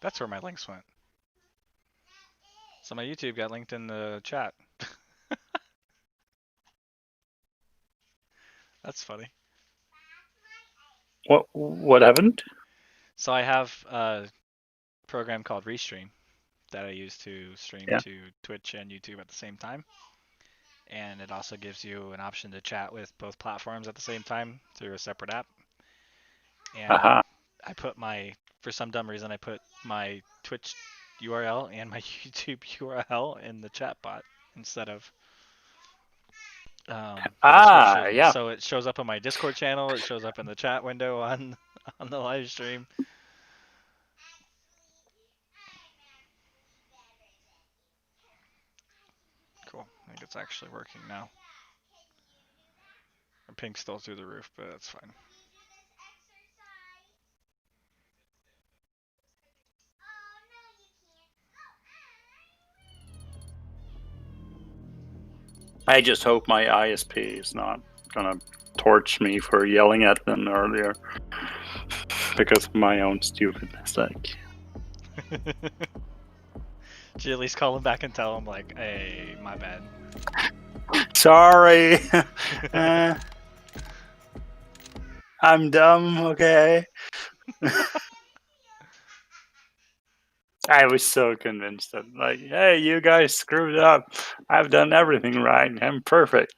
That's where my links went. So my YouTube got linked in the chat. That's funny. What happened? So I have a program called Restream that I use to stream to Twitch and YouTube at the same time. And it also gives you an option to chat with both platforms at the same time through a separate app. And I put for some dumb reason, I put my Twitch URL and my YouTube URL in the chat bot instead of the description. Yeah. So it shows up on my Discord channel. It shows up in the chat window on the live stream. Cool. I think it's actually working now. Our ping's still through the roof, but that's fine. I just hope my ISP is not gonna torch me for yelling at them earlier because of my own stupid mistake. Did you at least call him back and tell him, like, hey, my bad? Sorry. I'm dumb, okay? I was so convinced that, like, hey, you guys screwed up. I've done everything right. I'm perfect.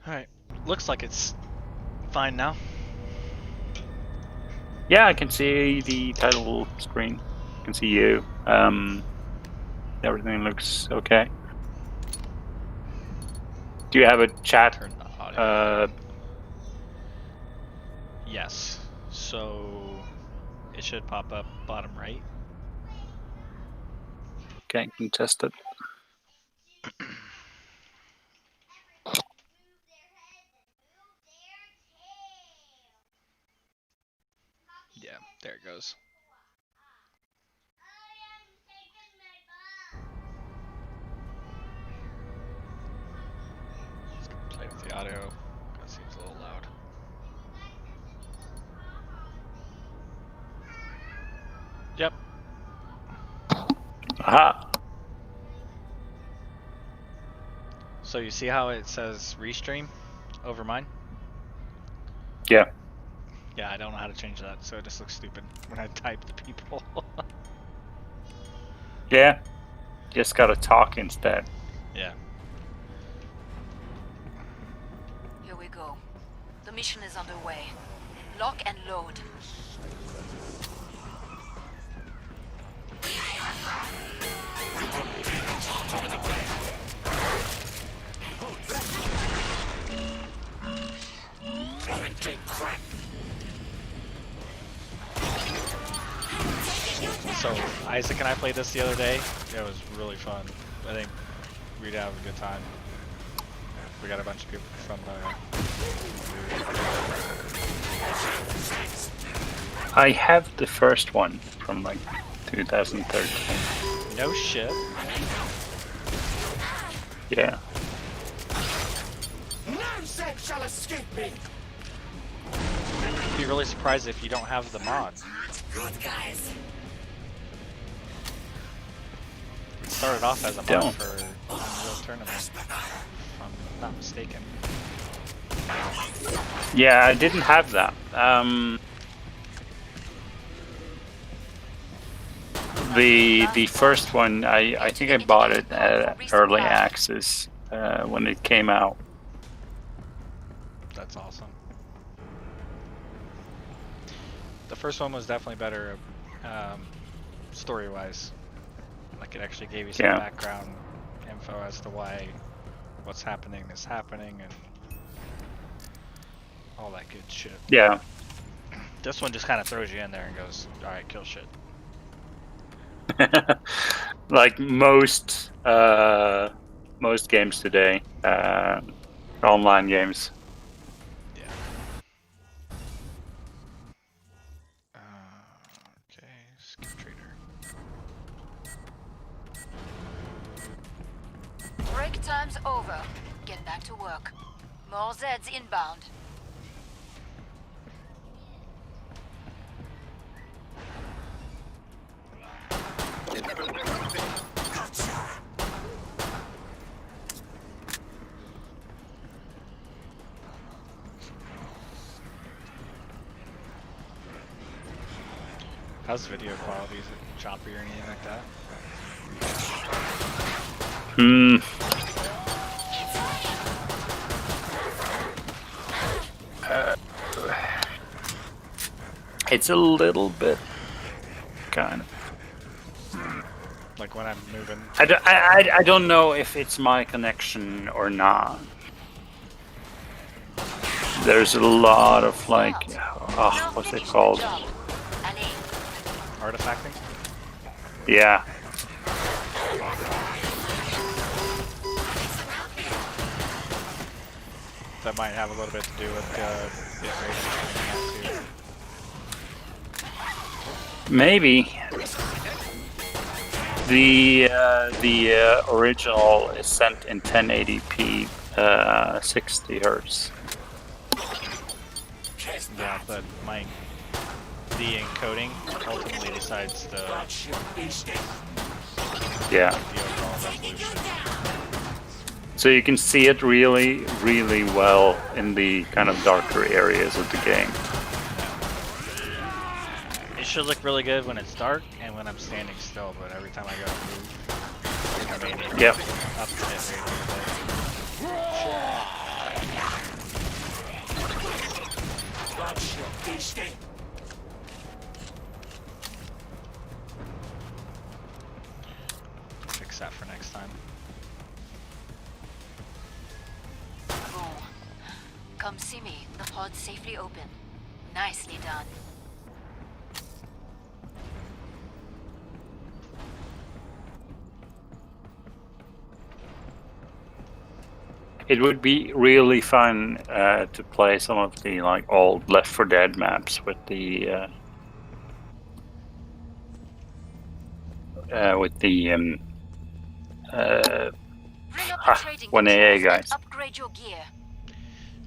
Alright, looks like it's fine now. Yeah, I can see the title screen. I can see you. Everything looks okay. Do you have a chat? Turn the audio. Yes. So it should pop up bottom right. Okay, you can test it. Yeah, there it goes. Just gonna play with the audio. That seems a little loud. Yep. Aha. So you see how it says Restream over mine? Yeah. Yeah, I don't know how to change that, so it just looks stupid when I type to people. Yeah. Just gotta talk instead. Yeah. Here we go. The mission is underway. Lock and load. So Isaac and I played this the other day. It was really fun. I think we'd have a good time. We got a bunch of people from I have the first one from like 2013. No shit. Yeah. None shall escape me. I'd be really surprised if you don't have the mod. Good guys. It started off as a mod for Unreal Tournament, if I'm not mistaken. Yeah, I didn't have that. The first one, I think I bought it at early access when it came out. That's awesome. The first one was definitely better story-wise. Like it actually gave you some background info as to why what's happening is happening and all that good shit. Yeah. This one just kind of throws you in there and goes, alright, kill shit. Like most games today, online games, over. Get back to work. More Zeds inbound. How's video quality? Is it choppy or anything like that? It's a little bit, kind of. Like when I'm moving. I don't know if it's my connection or not. There's a lot of like, oh, what's it called? Artifacting? Yeah. That might have a little bit to do with bit rate too. Maybe. The original is sent in 1080p, 60 hertz. Yeah, but the encoding ultimately decides the overall resolution. So you can see it really, really well in the kind of darker areas of the game. It should look really good when it's dark and when I'm standing still, but every time I go to move, I may need to Yep. up the bit rate a little bit. Fix that for next time. Boom. Come see me. The pod's safely open. Nicely done. It would be really fun to play some of the like old Left 4 Dead maps with the 1AA guys. Upgrade your gear.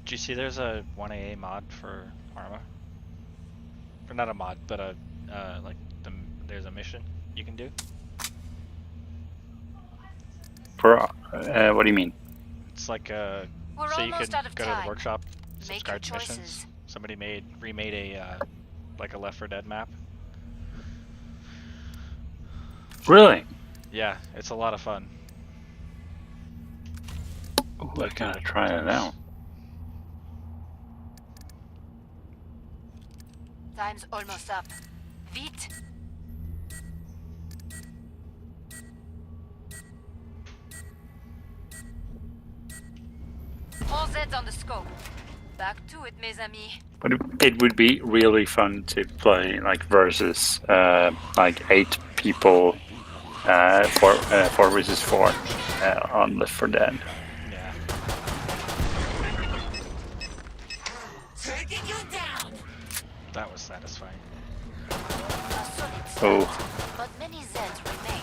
Did you see there's a 1AA mod for Arma? Or not a mod, but a there's a mission you can do. For what do you mean? It's like We're so you almost can out of go to time. the workshop, Make your subscribe to missions. choices. Somebody remade a like a Left 4 Dead map. Really? Yeah, it's a lot of fun. Ooh, I gotta try it out. Time's almost up. Vite. All Zeds on the scope. Back to it, mes amis. But it would be really fun to play like versus like 8 people, 4 versus 4 on Left 4 Dead. Yeah. Taking you down. That was satisfying. A solid start, Oh. but many Zeds remain.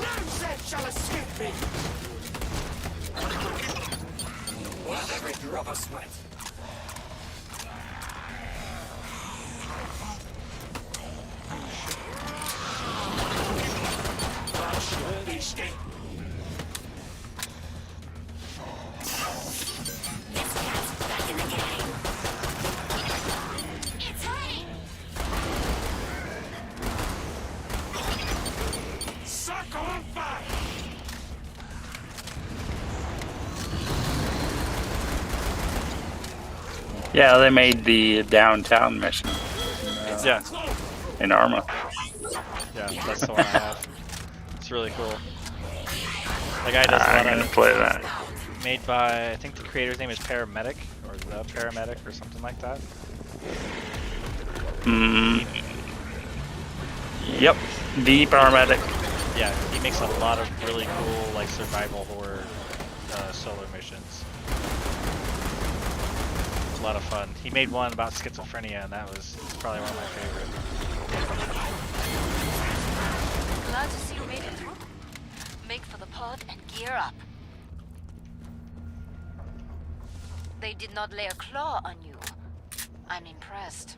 None Zed shall escape me. Worth every drop of sweat. Escape. This cat's back in the game. It's hurting. Suck on fire. Yeah, they made the downtown mission Yeah, in Arma. yeah, that's the one I have. It's really cool. The guy does a I'm lot gonna of play that. made by I think the creator's name is Paramedic or the Paramedic or something like that. Yep, the paramedic. Yeah, he makes a lot of really cool like survival horror solo missions. a lot of fun. He made one about schizophrenia, and that was probably one of my favorite. Glad to see you made it through. Make for the pod and gear up. They did not lay a claw on you. I'm impressed.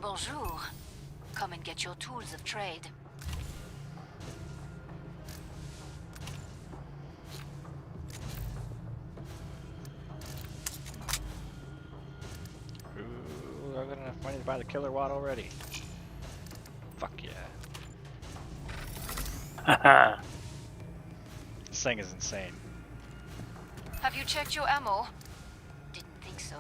Bonjour. Come and get your tools of trade. Ooh, I've got enough money to buy the killer watt already. Fuck yeah. Haha. This thing is insane. Have you checked your ammo? Didn't think so.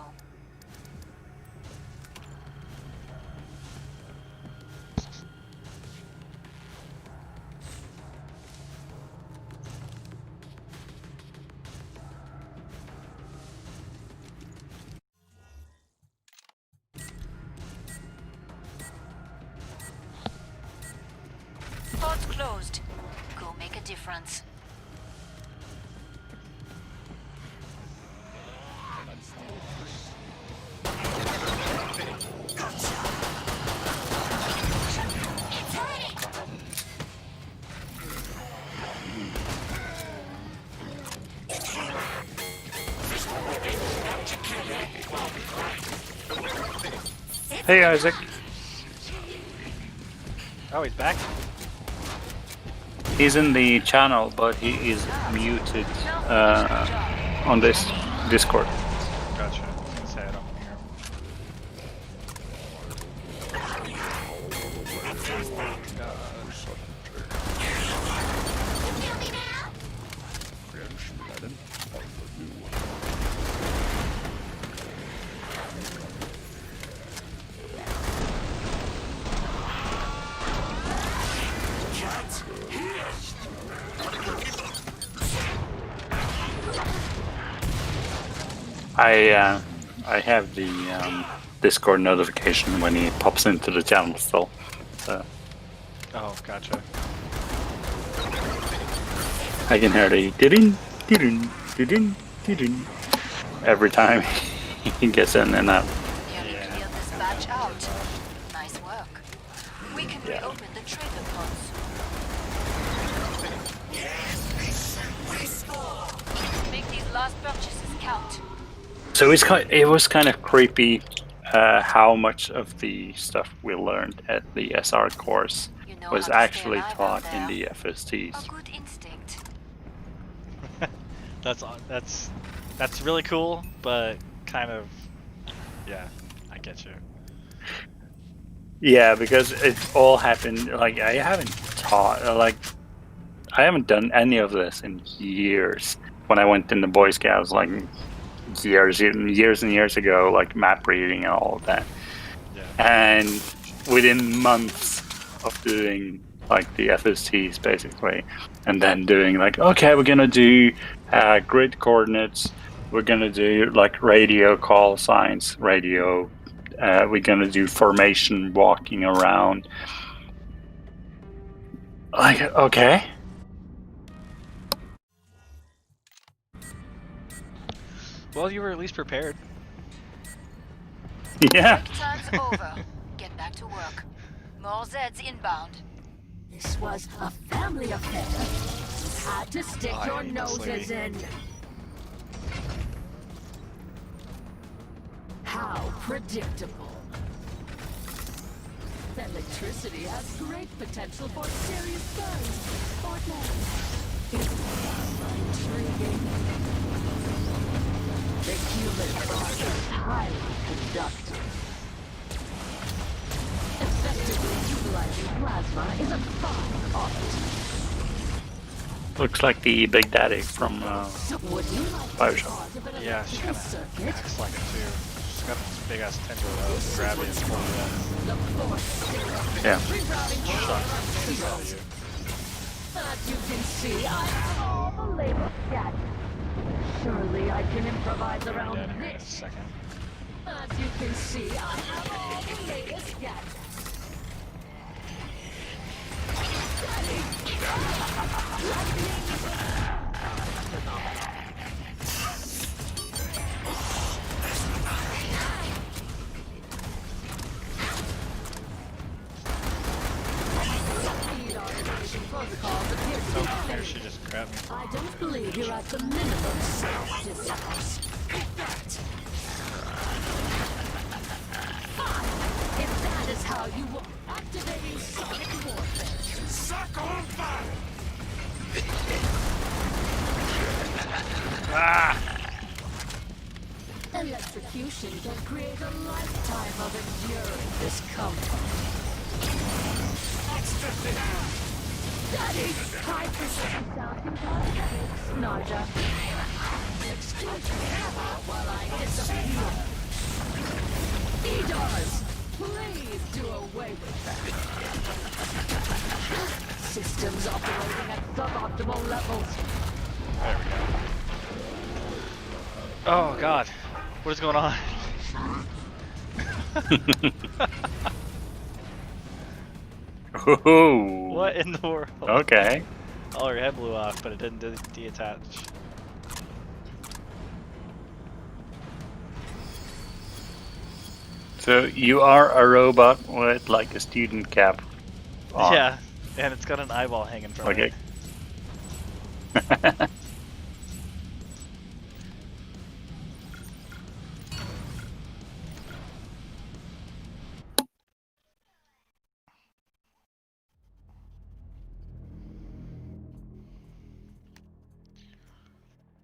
Pod's closed. Go make a difference. Hey, Isaac. Oh, he's back? He's in the channel, but he is muted on this Discord. Gotcha. I was gonna say I don't hear him. I have the Discord notification when he pops into the channel still. So Oh, gotcha. I can hear the didin didin didin didin every time he gets in and out. Nearly cleared this batch out. Nice work. We can reopen the trader pods. Make these last purchases count. So it was kind of creepy how much of the stuff we learned at the SR course You know was how to stay actually alive taught out in there. the FSTs. A good instinct. That's really cool, but kind of, yeah, I get you. Yeah, because it all happened. Like I haven't done any of this in years. When I went in the Boy Scouts, like years and years ago, like map reading and all of that. Yeah. And within months of doing like the FSTs basically, and then doing like, okay, we're gonna do grid coordinates, we're gonna do like radio call signs, we're gonna do formation walking around. Like, okay. Well, you were at least prepared. Yeah. Break time's over. Get back to work. More Zeds inbound. This was a family affair. Had to stick Oh, your I hate this noses lady. in. How predictable. Electricity has great potential for serious burns or death. It's intriguing. The human body is highly conductive. Effectively utilizing plasma is a fine art. Looks like the Big Daddy from Would you like Bioshock. part of an Yeah, she kind electrical of circuit? acts like it too. She's got this big ass tendril that will grab you and pull you in. The force Yeah. rerouting all Shock our the piss out of fields. you. As you can see, I have all the labor scattered. Surely I can improvise Down around here in a this. second. As you can see, I have all the labor scattered. Oh, there she just grabbed me. I don't believe you're at the minimum self-distance. If that is how you want activating sonic warfare. Suck on fire! Electrocution can create a lifetime of enduring discomfort. Daddy! High precision sounding cosmetics, Naja. Explosive hammer while I disappear. Eaters! Please do away with that. Systems operating at suboptimal levels. There we go. Oh god, what is going on? Ooh. What in the world? Okay. Oh, her head blew off, but it didn't detach. So you are a robot with like a student cap on. Yeah, and it's got an eyeball hanging from Okay. it.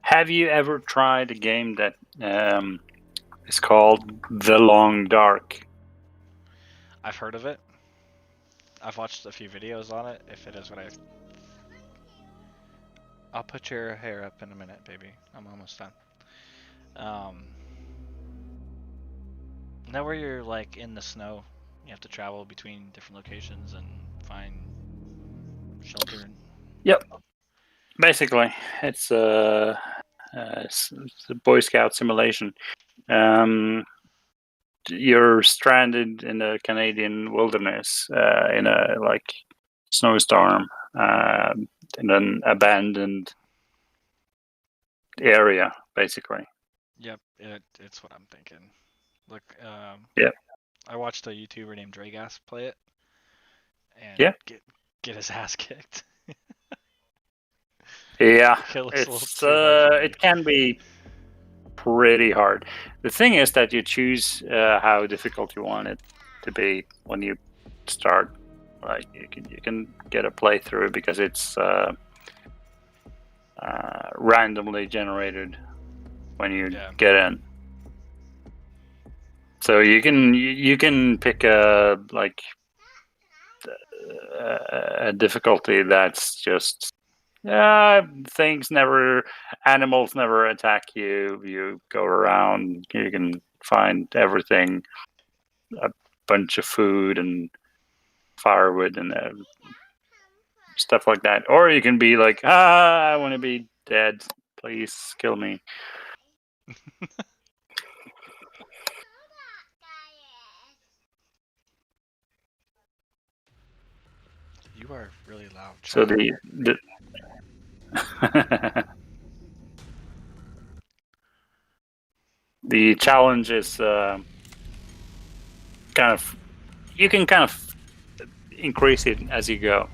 Have you ever tried a game that is called The Long Dark? I've heard of it. I've watched a few videos on it. If it is what I'll put your hair up in a minute, baby. I'm almost done. Now where you're like in the snow, you have to travel between different locations and find shelter. Yep. Basically, it's a Boy Scout simulation. You're stranded in the Canadian wilderness in a like snowstorm in an abandoned area, basically. Yep, it's what I'm thinking. Look, Yep. I watched a YouTuber named Dragas play it, and Yeah. get his ass kicked. Yeah, It looks a little it's too hard for me. it can be pretty hard. The thing is that you choose how difficult you want it to be when you start. Like you can get a playthrough because it's randomly generated when you Yeah. get in. So you can pick a like a difficulty that's just animals never attack you. You go around, you can find everything, a bunch of food and firewood and stuff like that. Or you can be like, I want to be dead. Please kill me. You are really loud. So child. the challenge is kind of, you can kind of increase it as you go.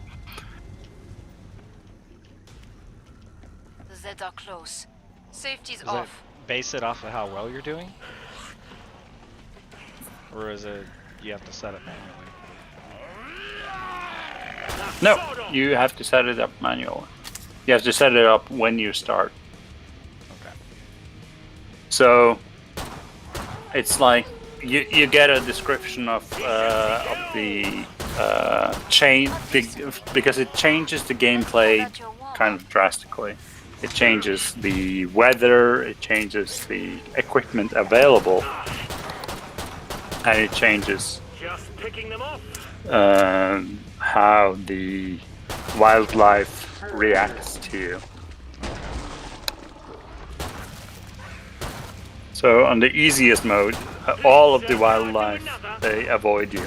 The Zeds are close. Safety's Does it off. base it off of how well you're doing, or is it you have to set it manually? No, you have to set it up manually. You have to set it up when you start. Okay. So it's like you get a description of the chain because it changes the gameplay kind of drastically. It changes the weather, it changes the equipment available, and it changes Just picking them off. how the wildlife reacts to you. So on the easiest mode, all of the wildlife, they avoid you.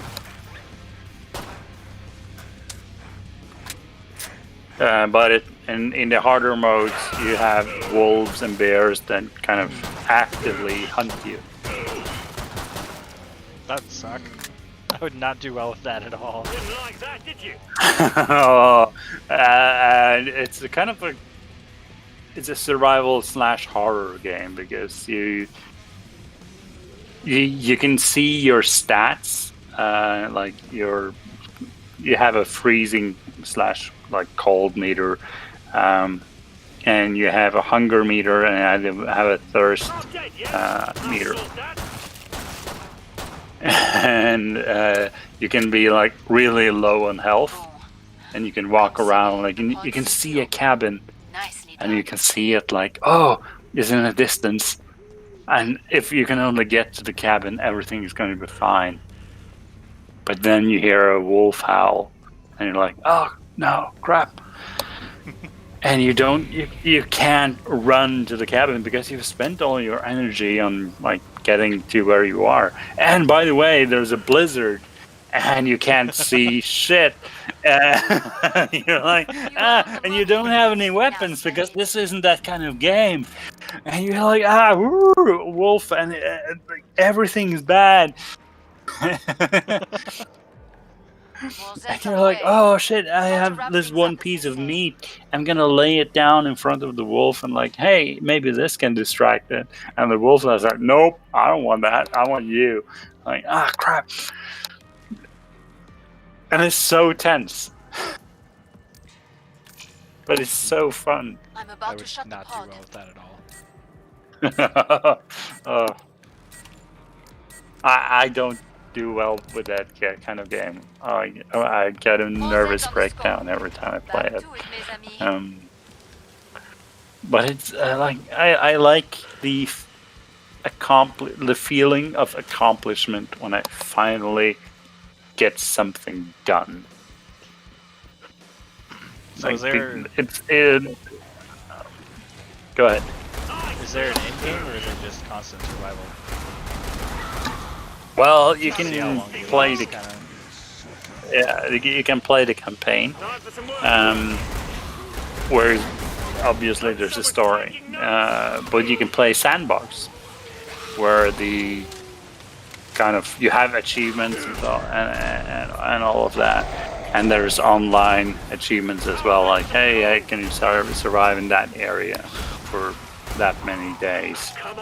But in the harder modes, you have wolves and bears that kind of actively hunt you. That would suck. I would not do well with that at all. Didn't like that, did you? And it's a kind of it's a survival / horror game because you can see your stats, like you have a freezing / like cold meter, and you have a hunger meter, and you have a thirst Half dead, yeah? meter. Sort that. And you can be like really low on health, and you can walk around like you can see a cabin, Nicely and done. you can see it like, oh, it's in the distance, and if you can only get to the cabin, everything is going to be fine. But then you hear a wolf howl, and you're like, oh no, crap. And you can't run to the cabin because you've spent all your energy on like getting to where you are. And by the way, there's a blizzard, and you can't see shit. You're like, and you don't have any weapons because this isn't that kind of game. And you're like, wolf, and everything is bad. And you're like, oh shit, I have this one piece of meat. I'm gonna lay it down in front of the wolf and like, hey, maybe this can distract it. And the wolf is like, nope, I don't want that. I want you. Like, crap. And it's so tense. But it's so fun. I'm I about to would shut the not do pod. well with that at all. I don't do well with that kind of game. I get a nervous breakdown every time I play Back it. to it, mes amis. But it's like I like the feeling of accomplishment when I finally get something done. So is there Go ahead. is there an end game or is it just constant survival? Well, you See how can long you play last, the kinda. you can play the campaign, Time for some work. where obviously there's a story, but you can play sandbox, where the kind of you have achievements and and all of that, and there's online achievements as well, like, hey, can you survive in that area for that many days, Come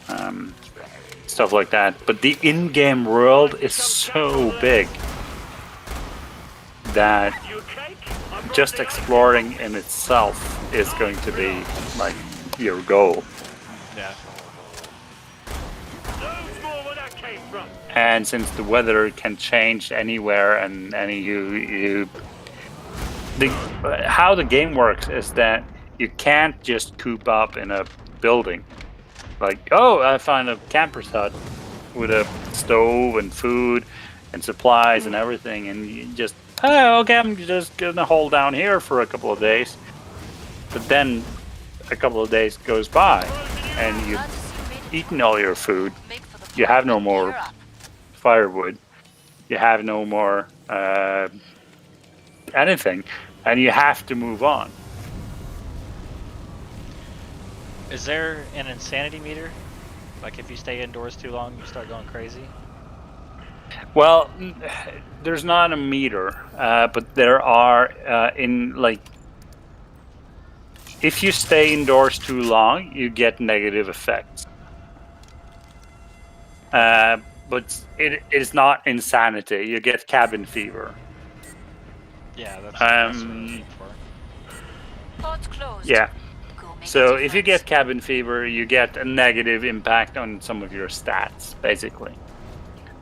on. stuff like that. But the in-game world is so big that You a cake? I brought just the exploring in itself is going to be like your goal. Yeah. Loads more where that came from. And since the weather can change anywhere, and how the game works is that you can't just coop up in a building. Like, oh, I found a camper's hut with a stove and food and supplies and everything, and you just, oh, okay, I'm just gonna hold down here for a couple of days. But then a couple of days goes by, and you've Glad to see you made it. eaten all your food. Make for the You pod. have no more Gear up. firewood. You have no more anything, and you have to move on. Is there an insanity meter? Like if you stay indoors too long, you start going crazy? Well, there's not a meter, but there are if you stay indoors too long, you get negative effects. But it is not insanity. You get cabin fever. Yeah, that's what I'm looking for. Pod's closed. Yeah. Go make So a if you difference. get cabin fever, you get a negative impact on some of your stats, basically.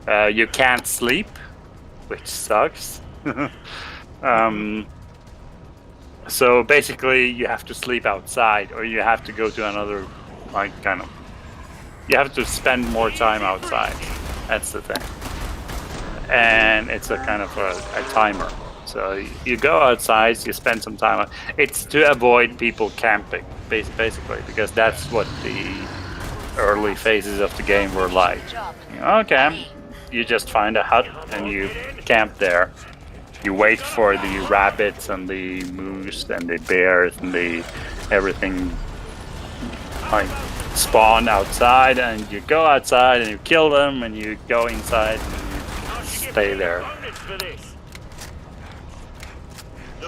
You can't sleep, which sucks. So basically, you have to sleep outside, or you have to go to another, you have to spend more time outside. That's the thing. And it's a kind of a timer. So you go outside, you spend some time. It's to avoid people camping, basically, because that's what the early phases of the game were like. Good job. Okay, you just find a hut and you camp there. you wait for the rabbits and the moose and the bears and the everything like spawn outside, and you go outside and you kill them, and you go inside and you stay there.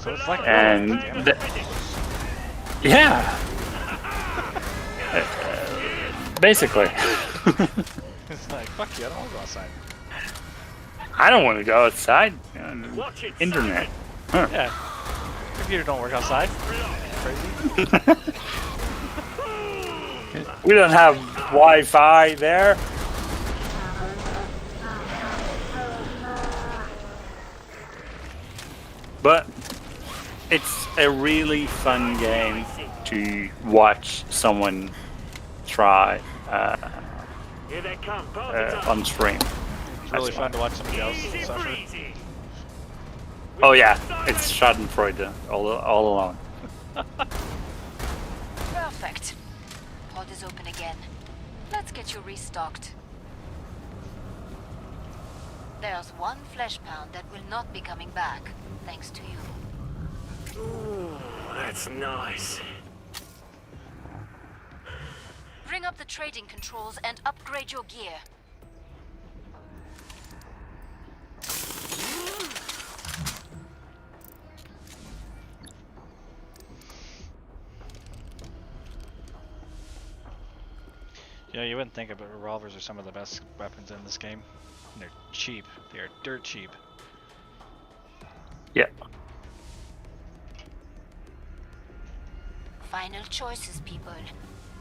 So it's like And yeah, basically. it's like, fuck you, I don't want to go outside. I don't want to go outside. Watch it, Internet. Huh. Yeah. Computer don't work outside. Crazy. We don't have Wi-Fi there. But it's a really fun game to watch someone try Here they come. Party time. on stream. It's really fun to watch somebody else Easy suffer. breezy. Oh yeah, it's Schadenfreude all along. Perfect. Pod is open again. Let's get you restocked. There's one flesh pound that will not be coming back, thanks to you. Ooh, that's nice. Bring up the trading controls and upgrade your gear. Yeah, you wouldn't think it, but revolvers are some of the best weapons in this game. And they're cheap. They are dirt cheap. Yeah. Final choices, people.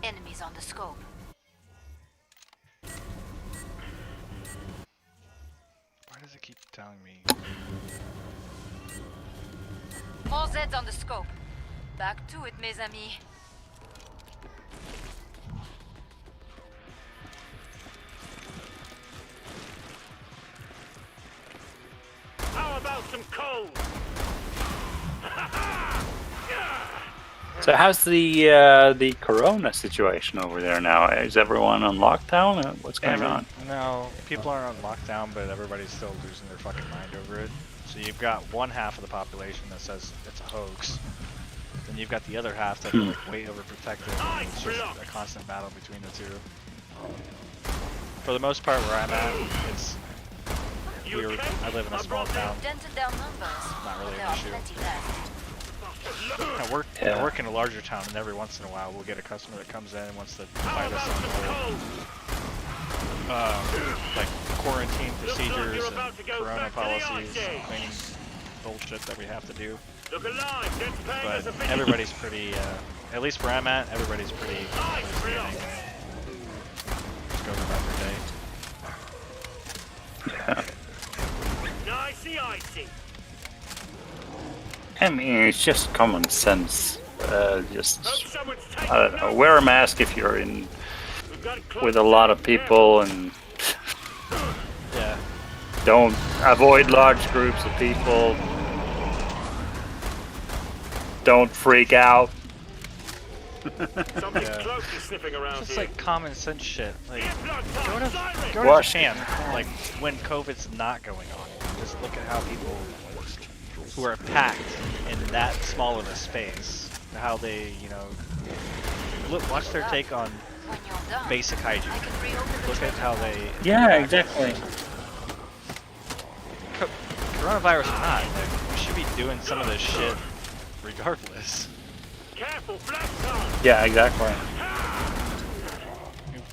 Enemies on the scope. Why does it keep telling me? 4 Zeds on the scope. Back to it, mes amis. How about some coal? So how's the Corona situation over there now? Is everyone on lockdown? What's going on? No, people are on lockdown, but everybody's still losing their fucking mind over it. So you've got one half of the population that says it's a hoax. Then you've got the other half that are like way overprotective. And it's just a constant battle between the two. For the most part, where I'm at, it's I live in a small town. Dented their numbers. Not really There an are issue. plenty left. I work in a larger town, and every once in a while we'll get a customer that comes in and wants to fight us on like quarantine procedures and corona policies, cleaning bullshit that we have to do. Look alive, that's paying us But a visit. everybody's pretty, at least where I'm at, everybody's pretty understanding. Just goes about their day. Yeah. Nicey icy. I mean, it's just common sense. Just Hope someone's taking I don't know. Wear a mask if you're in We've got it close with a lot of people, and Yeah. don't avoid large groups of people. Don't freak out. Something's Yeah. close to sniffing around Just here. like common sense shit. Like, Earplug go time, to siren. Wash- Japan, like when COVID's not going on. Just look at how people who are packed in that small of a space, how they, watch their take on When you're done, basic hygiene. I can reopen the Look at how they. Yeah, exactly. Coronavirus or not, like, we should be doing some of this shit regardless. Careful, flash time. Yeah, exactly.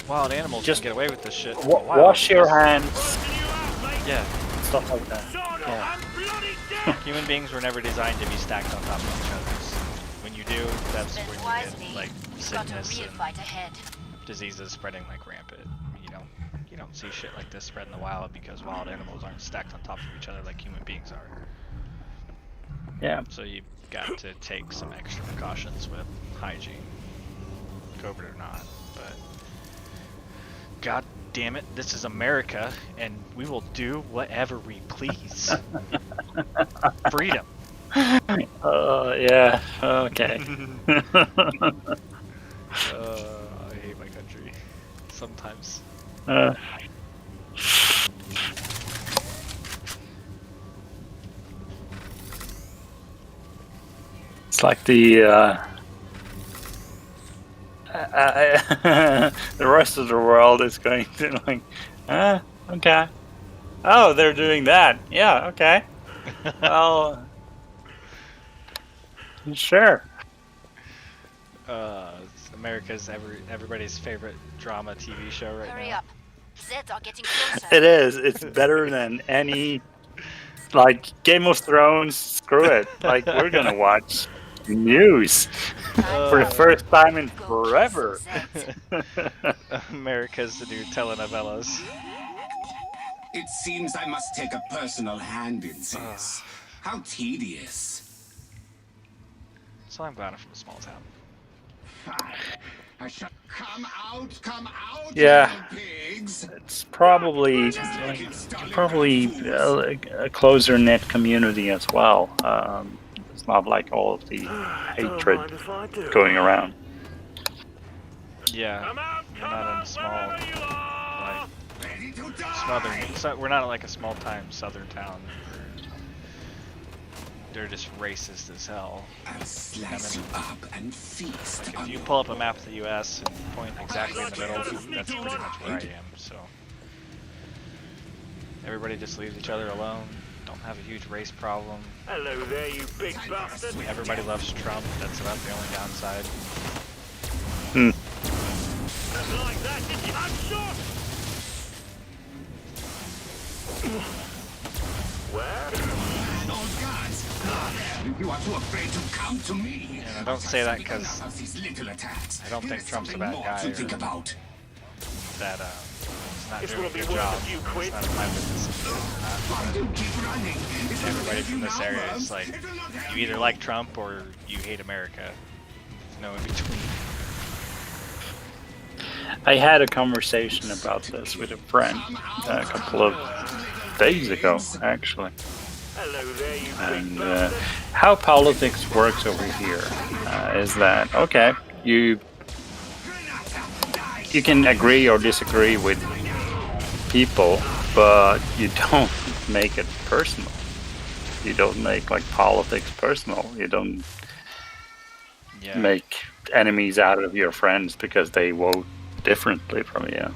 Wild animals Just can get away with this shit. Wash your hands, Busting you out, mate. Yeah, stuff like that. Son of Yeah. I'm bloody dead. human beings were never designed to be stacked on top of each other. When you do, that's Spend when you wisely. get like We've got a sickness real and fight ahead. diseases spreading like rampant. You don't see shit like this spread in the wild because wild animals aren't stacked on top of each other like human beings are. Yeah. So you've got to take some extra precautions with hygiene, COVID or not. But god damn it, this is America, and we will do whatever we please. Freedom. Yeah. Okay. I hate my country. Sometimes. It's like the the rest of the world is going to like, okay. Oh, they're doing that. Yeah, okay. Well, sure. It's America's everybody's favorite drama TV show right Hurry now. up. Zeds are getting closer. It is. It's better than any, like, Game of Thrones. Screw it. Like, we're gonna watch news for the first time in Go forever. kill some Zeds. America's the new telenovelas. It seems I must take a personal hand in this. How tedious. So I'm glad I'm from a small town. I shall come out, Yeah. little pigs. It's probably a closer knit community as well. It's not like all of the Don't hatred mind if I do. going around. Yeah, Come out, we're come not in a out, small, wherever you are. like, Ready to die. we're not like a small time southern town. They're just racist as hell. I'll slice you up and feast. If you pull up a map of the U.S. and point exactly in the middle, that's pretty much where I am. So everybody just leaves each other alone. Don't have a huge race problem. Hello there, you big bastard. Everybody loves Trump. That's about the only downside. Nothing like that, did you? I'm shot. Where? You are too afraid to come to me. And I don't say that because Enough of these little attacks. I don't think There's Trump's a something bad more guy to or- think about. that he's not It's doing a gonna be good worth job. a few quid. It's none of my business if he's not. Why do you keep running? It's gonna Everybody hurt from you this now, area Worms. is like, It will not help you either you. like Trump or you hate America. There's no in between. I had a conversation about this with a friend a couple of days ago, actually. Hello there, you big And bastard. how politics works over here is that, okay, you can agree or disagree with people, but you don't make it personal. You don't make like politics personal. You don't Yeah. make enemies out of your friends because they vote differently from you.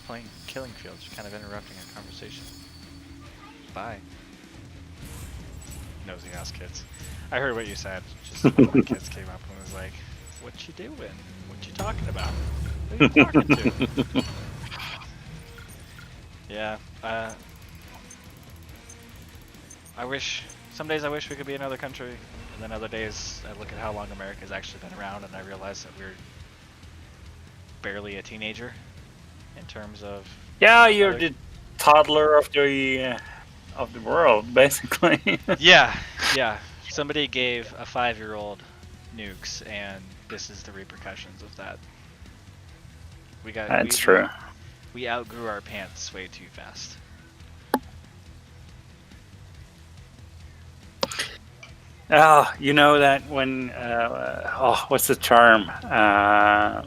Playing Killing Fields, you're kind of interrupting a conversation. Bye. Nosy ass kids. I heard what you said. Just one of the kids came up and was like, "What you doing? What you talking about? Who you talking to?" Yeah. Some days I wish we could be another country, and then other days I look at how long America's actually been around and I realize that we're barely a teenager in terms of. Yeah, you're the toddler of the world, basically. Yeah. Somebody gave a 5-year-old nukes, and this is the repercussions of that. That's true. We outgrew our pants way too fast. Oh, you know that when what's the term?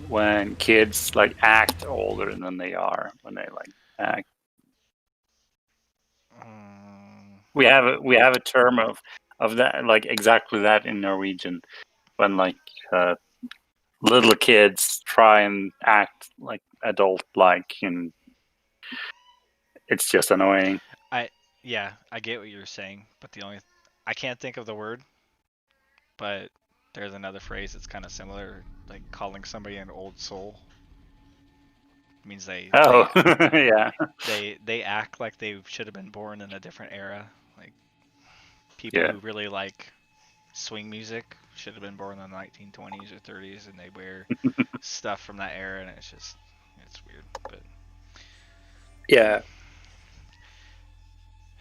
When kids like act older than they are, when they like act. We have a term of that, like exactly that in Norwegian, when like little kids try and act like adult like, and it's just annoying. I get what you're saying, but I can't think of the word, but there's another phrase that's kind of similar, like calling somebody an old soul. It means Yeah. they act like they should have been born in a different era. Like people Yeah. who really like swing music should have been born in the 1920s or 30s, and they wear stuff from that era, and it's weird. But Yeah.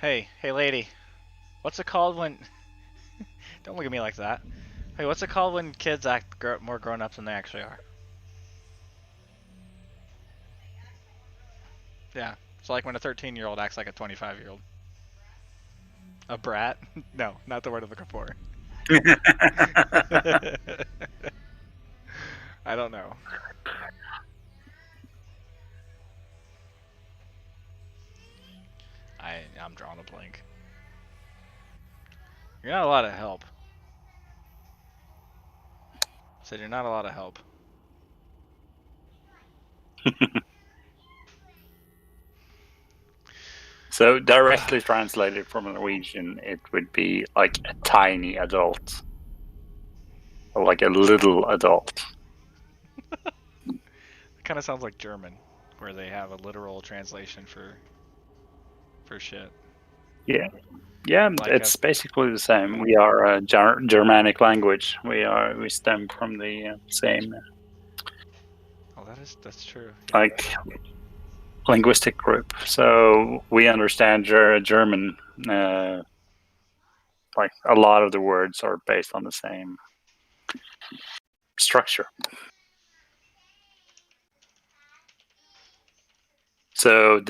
hey lady, what's it called when? Don't look at me like that. Hey, what's it called when kids act more grown up than they actually are? Yeah, it's like when a 13-year-old acts like a 25-year-old. A brat? No, not the word I'm looking for. I don't know. I'm drawing a blank. You're not a lot of help. Said you're not a lot of help. So directly translated from Norwegian, it would be like a tiny adult. Or like a little adult. It kind of sounds like German, where they have a literal translation for shit. Yeah. Yeah, Like it's basically the same. We are a Germanic language. We stem from the same Oh, that's true. like linguistic group. So we understand German. Like a lot of the words are based on the same structure. So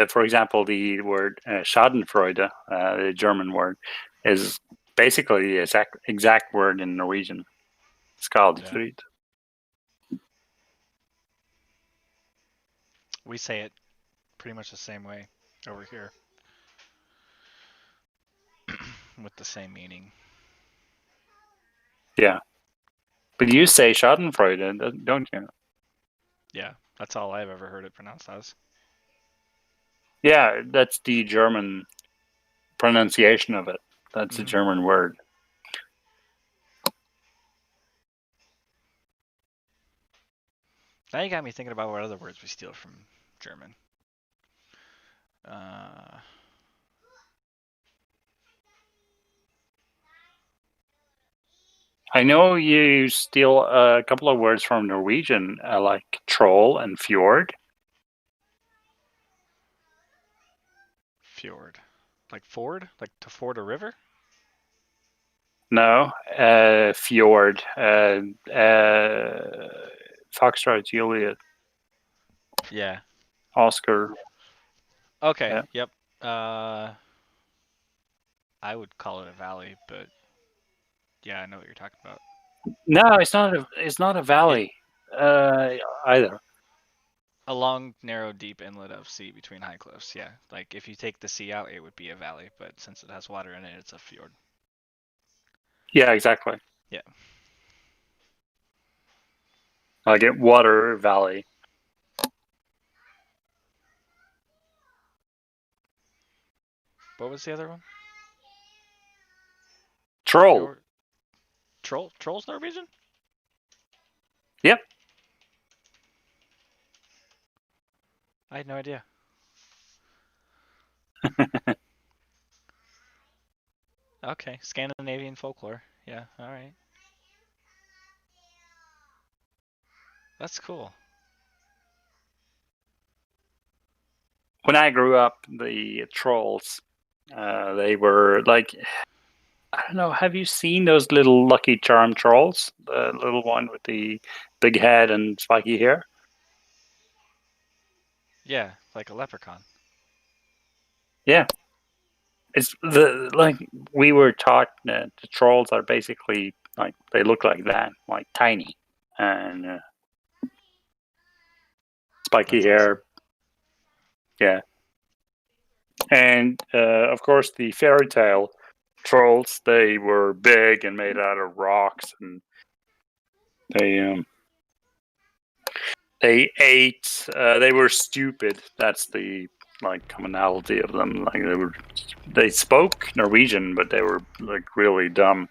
for example, the word Schadenfreude, the German word, is basically the exact word in Norwegian. Skadefryd. We say it pretty much the same way over here, with the same meaning. Yeah, but you say Schadenfreude, don't you? Yeah, that's all I've ever heard it pronounced as. Yeah, that's the German pronunciation of it. That's a German word. Now you got me thinking about what other words we steal from German. I know you steal a couple of words from Norwegian, like troll and fjord. Fjord. Like ford? Like to ford a river? No, fjord. Foxtrot, Juliet, Yeah. Oscar. Okay. Yeah. Yep. I would call it a valley, but yeah, I know what you're talking about. No, it's not a valley either. A long, narrow, deep inlet of sea between high cliffs. Yeah. Like if you take the sea out, it would be a valley, but since it has water in it, it's a fjord. Yeah, exactly. Yeah. Like a water valley. What was the other one? Troll. Fjord? Troll's Norwegian? Yep. I had no idea. Okay, Scandinavian folklore. Yeah, alright. That's cool. When I grew up, the trolls, they were like, I don't know, have you seen those little Lucky Charm trolls? The little one with the big head and spiky hair? Yeah, like a leprechaun. Yeah. It's we were taught that the trolls are basically like, they look like that, like tiny. And spiky That's hair. awesome. Yeah. And of course, the fairy tale trolls, they were big and made out of rocks, and they ate. They were stupid. That's the commonality of them. Like they spoke Norwegian, but they were like really dumb.